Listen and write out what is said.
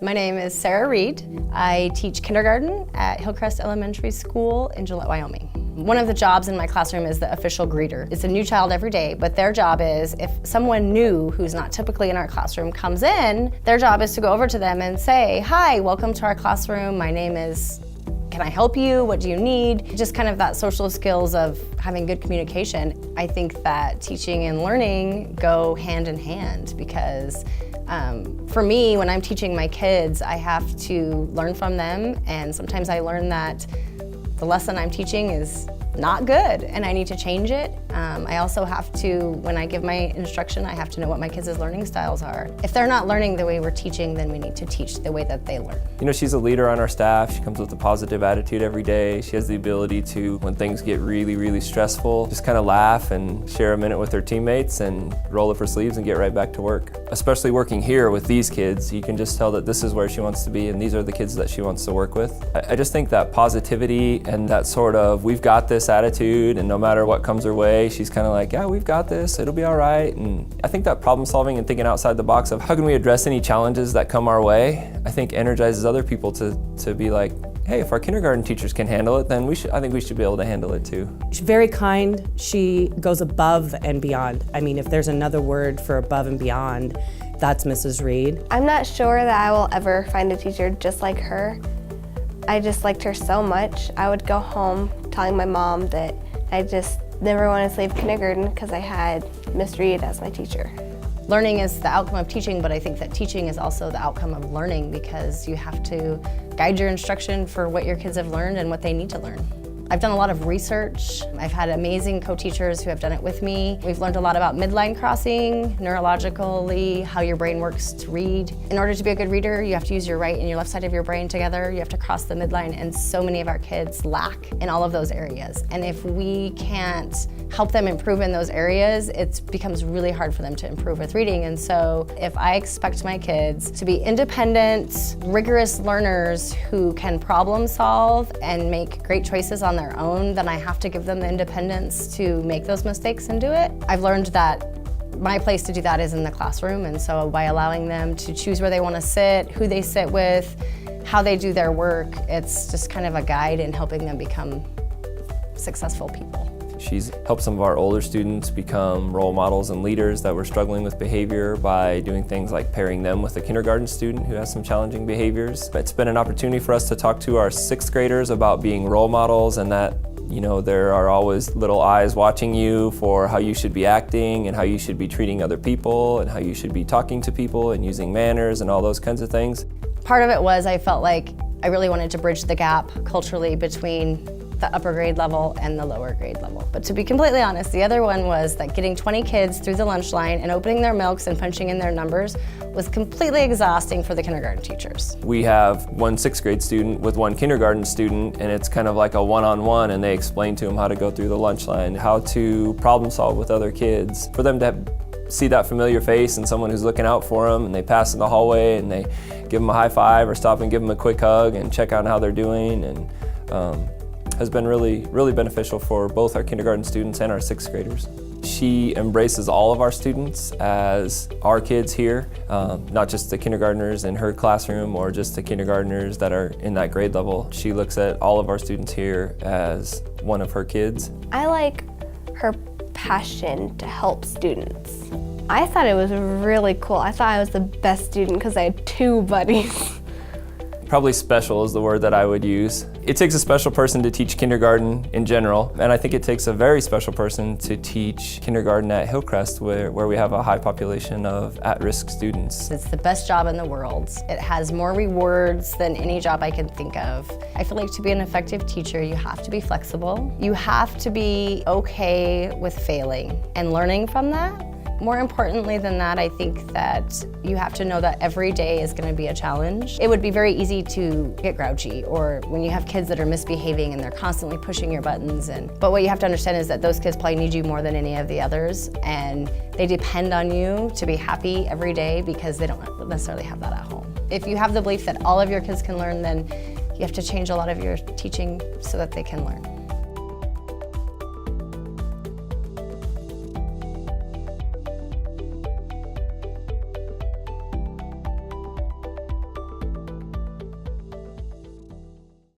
My name is Sara Reed. I teach kindergarten at Hillcrest Elementary School in Gillette, Wyoming. One of the jobs in my classroom is the official greeter. It's a new child every day, but their job is, if someone new who's not typically in our classroom comes in, their job is to go over to them and say, "Hi, welcome to our classroom. My name is, can I help you? What do you need?" Just kind of that social skills of having good communication. I think that teaching and learning go hand in hand because for me, when I'm teaching my kids, I have to learn from them, and sometimes I learn that the lesson I'm teaching is not good and I need to change it. I also have to, when I give my instruction, I have to know what my kids' learning styles are. If they're not learning the way we're teaching, then we need to teach the way that they learn. You know, she's a leader on our staff. She comes with a positive attitude every day. She has the ability to, when things get really, really stressful, just kind of laugh and share a minute with her teammates and roll up her sleeves and get right back to work. Especially working here with these kids, you can just tell that this is where she wants to be and these are the kids that she wants to work with. I just think that positivity and that sort of, we've got this attitude, and no matter what comes her way, she's kind of like, yeah, we've got this, it'll be all right. And I think that problem solving and thinking outside the box of how can we address any challenges that come our way, I think energizes other people to be like, hey, if our kindergarten teachers can handle it, then I think we should be able to handle it too. She's very kind. She goes above and beyond. I mean, if there's another word for above and beyond, that's Mrs. Reed. I'm not sure that I will ever find a teacher just like her. I just liked her so much. I would go home telling my mom that I just never wanted to leave kindergarten because I had Miss Reed as my teacher. Learning is the outcome of teaching, but I think that teaching is also the outcome of learning because you have to guide your instruction for what your kids have learned and what they need to learn. I've done a lot of research. I've had amazing co-teachers who have done it with me. We've learned a lot about midline crossing, neurologically, how your brain works to read. In order to be a good reader, you have to use your right and your left side of your brain together. You have to cross the midline, and so many of our kids lack in all of those areas. And if we can't help them improve in those areas, it becomes really hard for them to improve with reading. And so if I expect my kids to be independent, rigorous learners who can problem solve and make great choices on their own, then I have to give them the independence to make those mistakes and do it. I've learned that my place to do that is in the classroom, and so by allowing them to choose where they want to sit, who they sit with, how they do their work, it's just kind of a guide in helping them become successful people. She's helped some of our older students become role models and leaders that were struggling with behavior by doing things like pairing them with a kindergarten student who has some challenging behaviors. It's been an opportunity for us to talk to our 6th graders about being role models, and that, you know, there are always little eyes watching you for how you should be acting and how you should be treating other people and how you should be talking to people and using manners and all those kinds of things. Part of it was I felt like I really wanted to bridge the gap culturally between the upper grade level and the lower grade level. But to be completely honest, the other one was that getting 20 kids through the lunch line and opening their milks and punching in their numbers was completely exhausting for the kindergarten teachers. We have one 6th grade student with one kindergarten student, and it's kind of like a one-on-one, and they explain to them how to go through the lunch line, how to problem solve with other kids. For them to see that familiar face and someone who's looking out for them, and they pass in the hallway and they give them a high five or stop and give them a quick hug and check out how they're doing, and has been really, really beneficial for both our kindergarten students and our 6th graders. She embraces all of our students as our kids here, not just the kindergartners in her classroom or just the kindergartners that are in that grade level. She looks at all of our students here as one of her kids. I like her passion to help students. I thought it was really cool. I thought I was the best student because I had 2 buddies. Probably special is the word that I would use. It takes a special person to teach kindergarten in general, and I think it takes a very special person to teach kindergarten at Hillcrest where we have a high population of at-risk students. It's the best job in the world. It has more rewards than any job I can think of. I feel like to be an effective teacher, you have to be flexible. You have to be okay with failing and learning from that. More importantly than that, I think that you have to know that every day is going to be a challenge. It would be very easy to get grouchy, or when you have kids that are misbehaving and they're constantly pushing your buttons. But what you have to understand is that those kids probably need you more than any of the others, and they depend on you to be happy every day because they don't necessarily have that at home. If you have the belief that all of your kids can learn, then you have to change a lot of your teaching so that they can learn.